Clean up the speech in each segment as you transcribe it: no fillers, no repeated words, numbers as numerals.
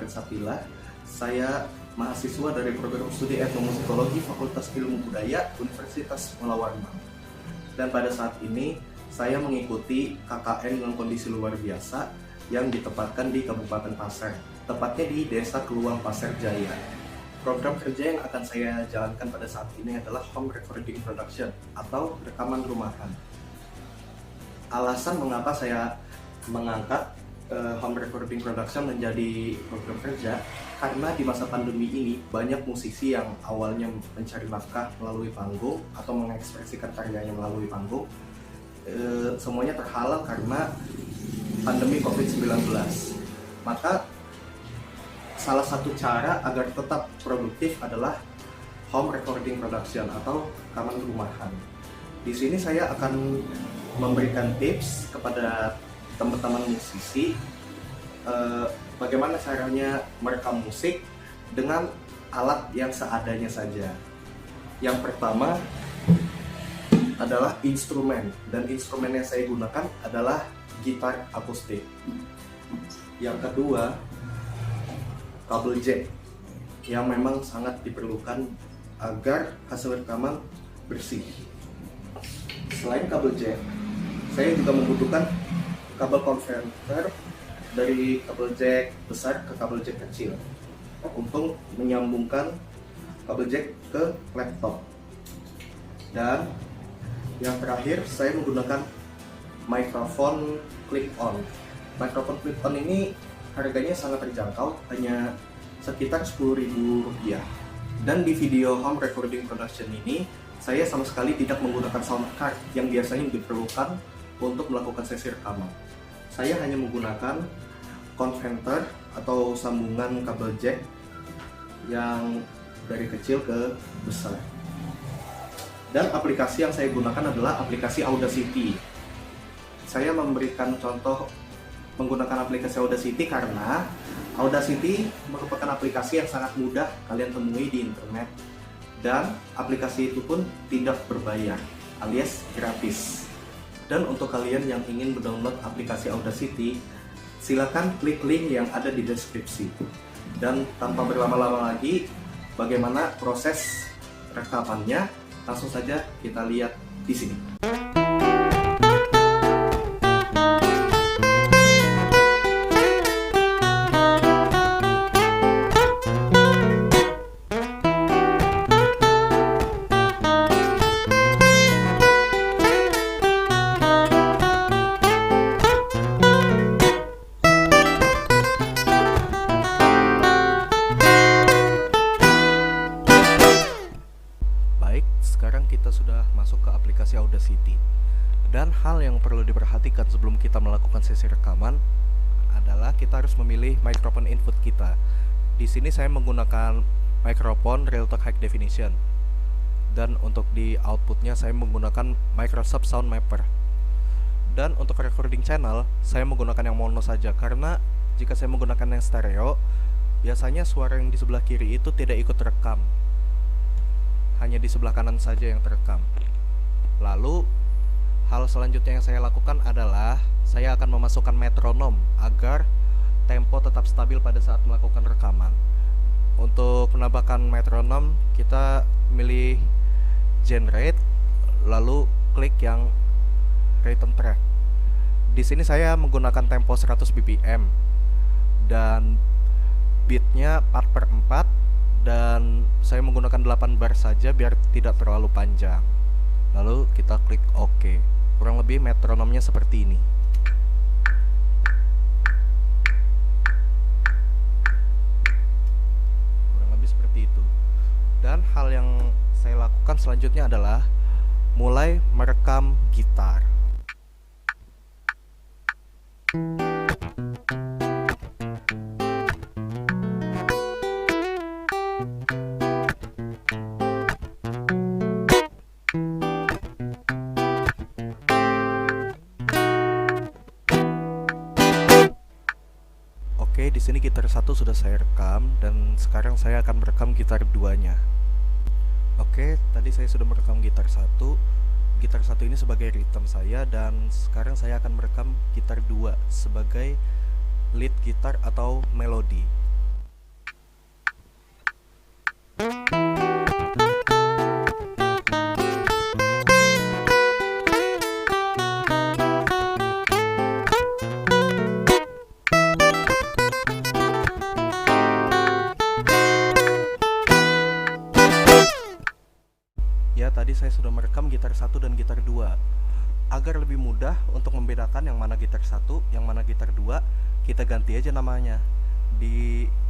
Farid Sapila. Saya mahasiswa dari program studi etnomusikologi Fakultas Ilmu Budaya Universitas Mula Warman. Dan pada saat ini saya mengikuti KKN dengan kondisi luar biasa yang ditempatkan di Kabupaten Pasir, tepatnya di Desa Keluang Pasir Jaya. Program kerja yang akan saya jalankan pada saat ini adalah home recording production atau rekaman rumahan. Alasan mengapa saya mengangkat home recording production menjadi program kerja, karena di masa pandemi ini banyak musisi yang awalnya mencari nafkah melalui panggung atau mengekspresikan karyanya melalui panggung, semuanya terhalang karena pandemi COVID-19. Maka salah satu cara agar tetap produktif adalah home recording production atau rekaman rumahan. Di sini saya akan memberikan tips kepada teman-teman musisi bagaimana caranya merekam musik dengan alat yang seadanya saja. Yang pertama adalah instrumen, dan instrumen yang saya gunakan adalah gitar akustik. Yang kedua, kabel jack yang memang sangat diperlukan agar hasil rekaman bersih. Selain kabel jack, saya juga membutuhkan kabel konverter dari kabel jack besar ke kabel jack kecil untuk menyambungkan kabel jack ke laptop. Dan yang terakhir, saya menggunakan mikrofon clip-on. Mikrofon clip-on ini harganya sangat terjangkau, hanya sekitar Rp10.000. Dan di video home recording production ini, saya sama sekali tidak menggunakan sound card yang biasanya diperlukan untuk melakukan sesi rekaman. Saya hanya menggunakan konverter atau sambungan kabel jack yang dari kecil ke besar. Dan aplikasi yang saya gunakan adalah aplikasi Audacity. Saya memberikan contoh menggunakan aplikasi Audacity karena Audacity merupakan aplikasi yang sangat mudah kalian temui di internet, dan aplikasi itu pun tidak berbayar alias gratis. Dan untuk kalian yang ingin mendownload aplikasi Audacity, silakan klik link yang ada di deskripsi. Dan tanpa berlama-lama lagi, bagaimana proses rekamannya, langsung saja kita lihat di sini. Sekarang kita sudah masuk ke aplikasi Audacity. Dan hal yang perlu diperhatikan sebelum kita melakukan sesi rekaman adalah kita harus memilih mikrofon input kita. Di sini saya menggunakan mikrofon Realtek High Definition. Dan untuk di outputnya saya menggunakan Microsoft Sound Mapper. Dan untuk recording channel saya menggunakan yang mono saja, karena jika saya menggunakan yang stereo, biasanya suara yang di sebelah kiri itu tidak ikut rekam, hanya di sebelah kanan saja yang terekam. Lalu hal selanjutnya yang saya lakukan adalah saya akan memasukkan metronom agar tempo tetap stabil pada saat melakukan rekaman. Untuk menambahkan metronom, kita milih generate, lalu klik yang rhythm track. Di sini saya menggunakan tempo 100 bpm dan beatnya 4/4, dan saya menggunakan 8 bar saja biar tidak terlalu panjang. Lalu kita klik OK. Kurang lebih metronomnya seperti ini. Kurang lebih seperti itu. Dan hal yang saya lakukan selanjutnya adalah mulai merekam gitar. Oke, di sini gitar 1 sudah saya rekam, dan sekarang saya akan merekam gitar 2-nya. Oke, tadi saya sudah merekam gitar 1. Gitar 1 ini sebagai rhythm saya, dan sekarang saya akan merekam gitar 2 sebagai lead gitar atau melodi. Ya, tadi saya sudah merekam gitar 1 dan gitar 2. Agar lebih mudah untuk membedakan yang mana gitar 1, yang mana gitar 2, kita ganti aja namanya.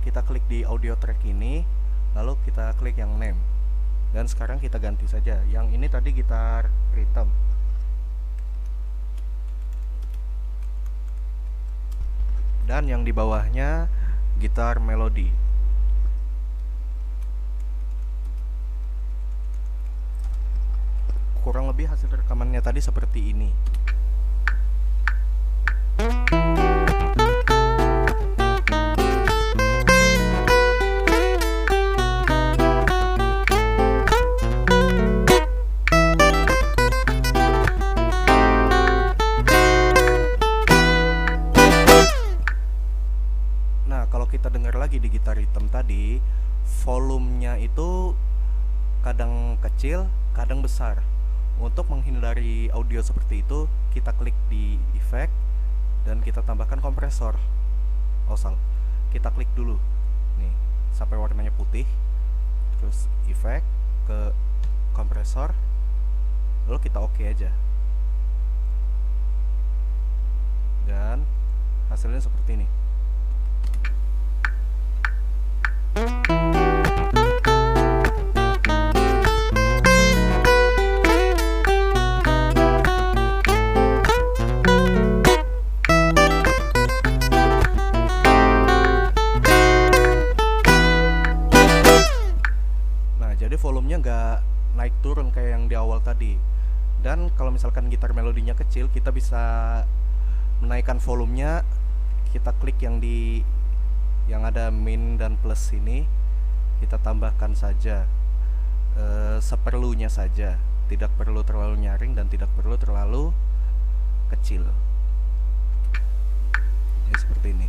Kita klik di audio track ini, lalu kita klik yang name. Dan sekarang kita ganti saja. Yang ini tadi gitar rhythm. Dan yang di bawahnya gitar melodi. Kurang lebih hasil rekamannya tadi seperti ini. Nah, kalau kita dengar lagi di gitar rhythm tadi, volumenya itu kadang kecil, kadang besar. Untuk menghindari audio seperti itu, kita klik di effect dan kita tambahkan kompresor. Kita klik dulu nih sampai warnanya putih, terus effect ke kompresor, lalu kita oke aja, dan hasilnya seperti ini. Volumenya nggak naik turun kayak yang di awal tadi. Dan kalau misalkan gitar melodinya kecil, kita bisa menaikkan volumenya. Kita klik yang ada min dan plus ini, kita tambahkan saja seperlunya saja, tidak perlu terlalu nyaring dan tidak perlu terlalu kecil. Ya, seperti ini.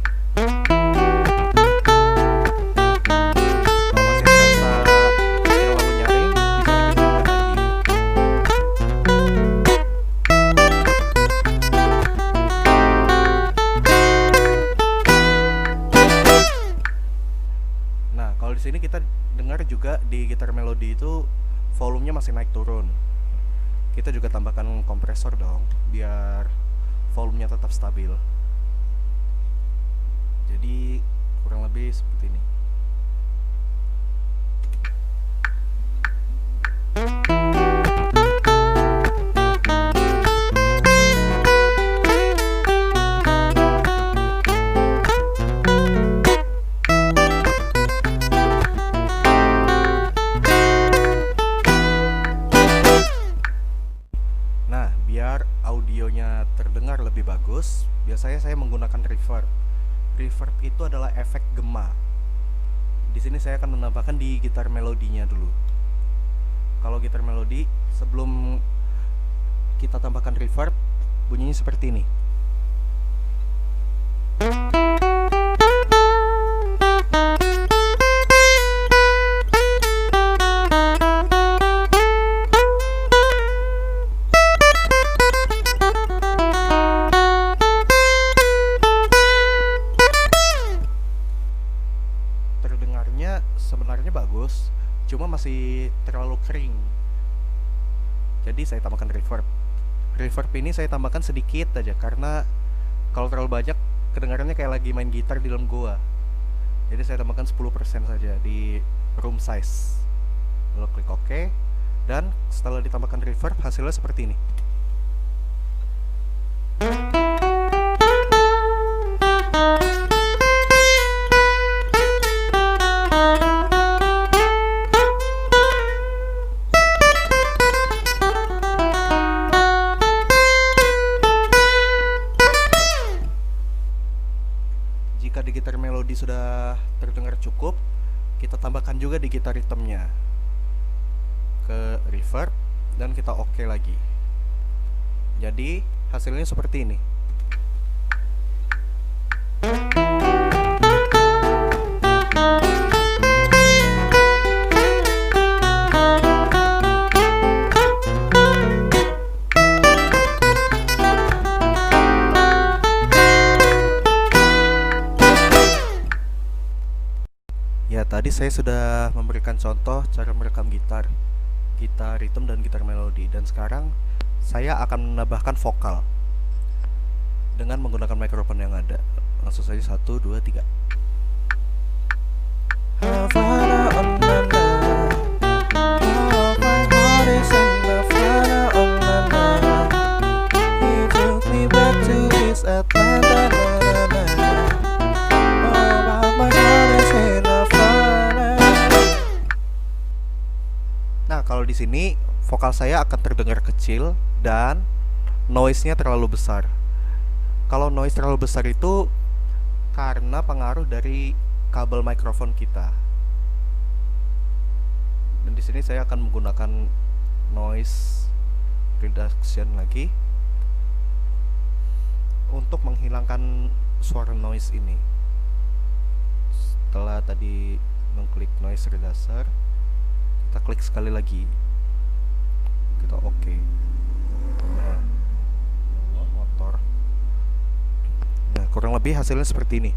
Di sini kita dengar juga di gitar melodi itu volumenya masih naik turun. Kita juga tambahkan kompresor dong, biar volumenya tetap stabil. Jadi kurang lebih seperti ini. Audionya terdengar lebih bagus, biasanya saya menggunakan reverb. Reverb itu adalah efek gema. Di sini saya akan menambahkan di gitar melodinya dulu. Kalau gitar melodi, sebelum kita tambahkan reverb, bunyinya seperti ini. Sebenarnya bagus, cuma masih terlalu kering. Jadi saya tambahkan reverb. Reverb ini saya tambahkan sedikit aja, karena kalau terlalu banyak kedengarannya kayak lagi main gitar di dalam goa. Jadi saya tambahkan 10% saja di room size. Lalu klik OK, dan setelah ditambahkan reverb, hasilnya seperti ini. Jika di gitar melodi sudah terdengar cukup, kita tambahkan juga di gitar rhythmnya ke reverb dan kita oke lagi. Jadi hasilnya seperti ini. Ya, tadi saya sudah memberikan contoh cara merekam gitar. gitar rhythm dan gitar melodi. Dan sekarang saya akan menambahkan vokal dengan menggunakan mikrofon yang ada. Langsung saja 1, 2, 3. Nah, kalau di sini vokal saya akan terdengar kecil dan noise-nya terlalu besar. Kalau noise terlalu besar itu karena pengaruh dari kabel mikrofon kita. Dan di sini saya akan menggunakan noise reduction lagi untuk menghilangkan suara noise ini. Setelah tadi mengklik noise reducer, kita klik sekali lagi, kita oke. Nah, motor. Nah, kurang lebih hasilnya seperti ini.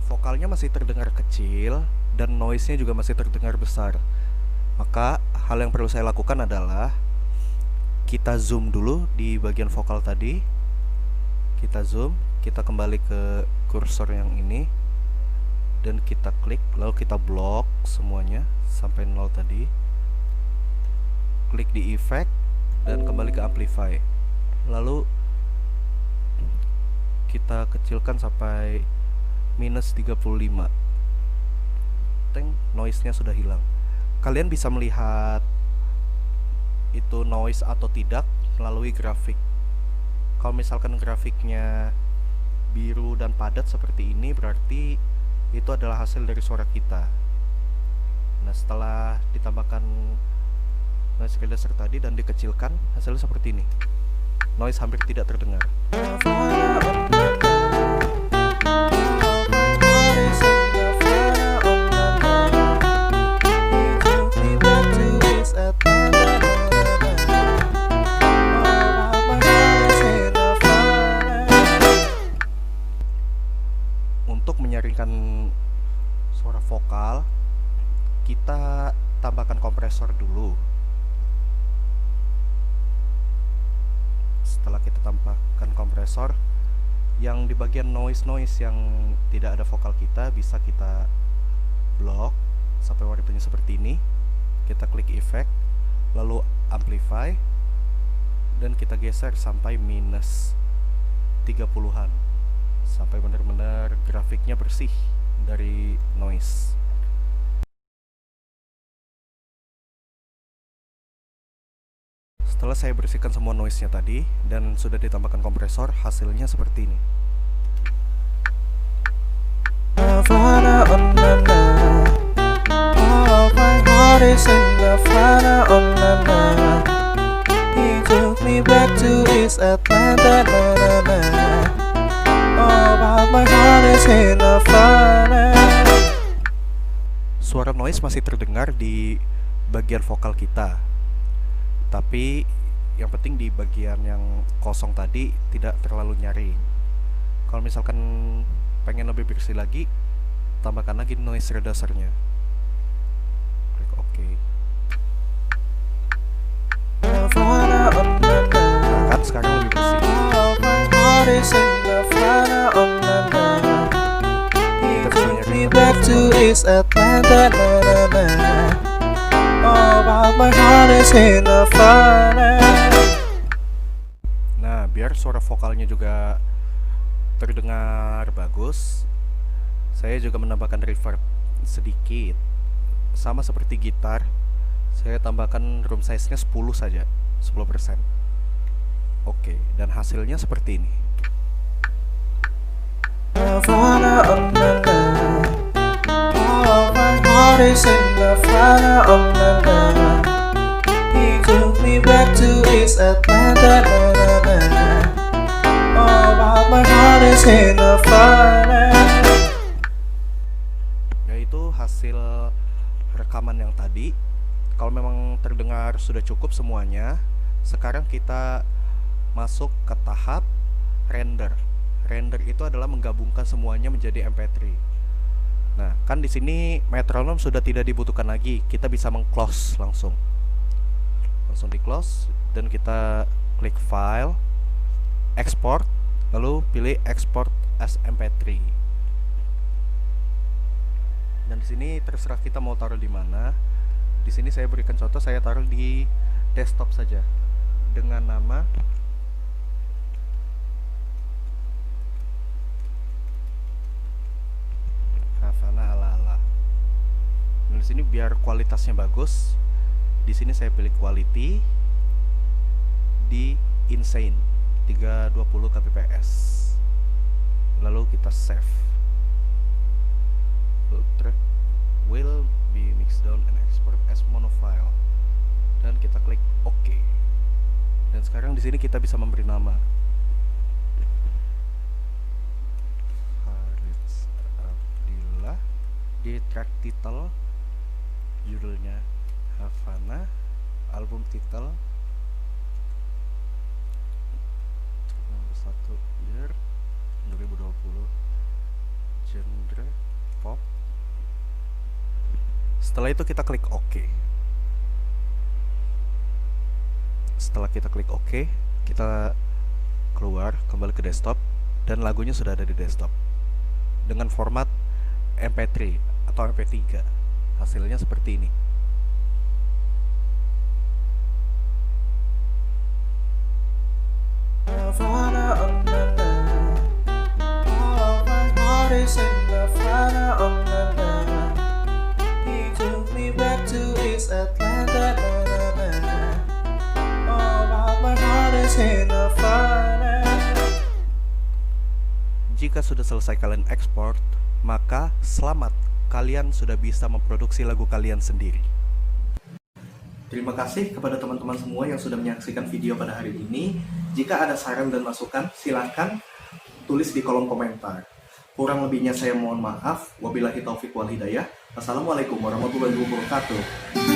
Vokalnya masih terdengar kecil dan noise-nya juga masih terdengar besar. Maka hal yang perlu saya lakukan adalah kita zoom dulu di bagian vokal tadi. Kita zoom, kita kembali ke kursor yang ini dan kita klik, lalu kita blok semuanya sampai 0 tadi. Klik di effect dan kembali ke amplify. Lalu kita kecilkan sampai minus 35. Noise-nya sudah hilang. Kalian bisa melihat itu noise atau tidak melalui grafik. Kalau misalkan grafiknya biru dan padat seperti ini, berarti itu adalah hasil dari suara kita. Nah, setelah ditambahkan noise reducer tadi dan dikecilkan, hasilnya seperti ini. Noise hampir tidak terdengar. Untuk menyaringkan suara vokal, kita tambahkan kompresor dulu. Setelah kita tambahkan kompresor, yang di bagian noise yang tidak ada vokal kita bisa kita blok sampai warnanya seperti ini. Kita klik effect, lalu amplify, dan kita geser sampai minus 30-an, sampai benar-benar grafiknya bersih dari noise. Setelah saya bersihkan semua noise-nya tadi dan sudah ditambahkan kompresor, hasilnya seperti ini. Suara noise masih terdengar di bagian vokal kita, tapi yang penting di bagian yang kosong tadi tidak terlalu nyaring. Kalau misalkan pengen lebih bersih lagi, tambahkan lagi noise reducernya. Klik OK. Nah, kan sekarang lebih bersih. Nah, biar suara vokalnya juga terdengar bagus, saya juga menambahkan reverb sedikit. Sama seperti gitar, saya tambahkan room size-nya 10 saja, 10%. Oke, dan hasilnya seperti ini. itu hasil rekaman yang tadi. Kalau memang terdengar sudah cukup semuanya, sekarang kita masuk ke tahap render. Render itu adalah menggabungkan semuanya menjadi MP3. Nah, kan di sini metronom sudah tidak dibutuhkan lagi. Kita bisa meng-close langsung di close, dan kita klik file, export, lalu pilih export as MP3. Dan di sini terserah kita mau taruh di mana. Di sini saya berikan contoh, saya taruh di desktop saja dengan nama Havana ala-ala. Dan di sini biar kualitasnya bagus, di sini saya pilih quality di insane 320 kbps. Lalu kita save. Track will be mixed down and export as mono file. Dan kita klik OK. Dan sekarang di sini kita bisa memberi nama. Haris Abdillah. Di track title judulnya Havana, album title nomor 1 year 2020, genre pop. Setelah itu kita klik OK. Setelah kita klik OK, kita keluar kembali ke desktop, dan lagunya sudah ada di desktop dengan format MP3 atau MP3. Hasilnya seperti ini. Havana, oh na na. All of my heart is in Havana, oh na na. He took me back to East Atlanta, na na na. All of my heart is in Havana. Jika sudah selesai kalian ekspor, maka selamat, kalian sudah bisa memproduksi lagu kalian sendiri. Terima kasih kepada teman-teman semua yang sudah menyaksikan video pada hari ini. Jika ada saran dan masukan, silakan tulis di kolom komentar. Kurang lebihnya saya mohon maaf. Wabillahi taufiq wal hidayah. Wassalamualaikum warahmatullahi wabarakatuh.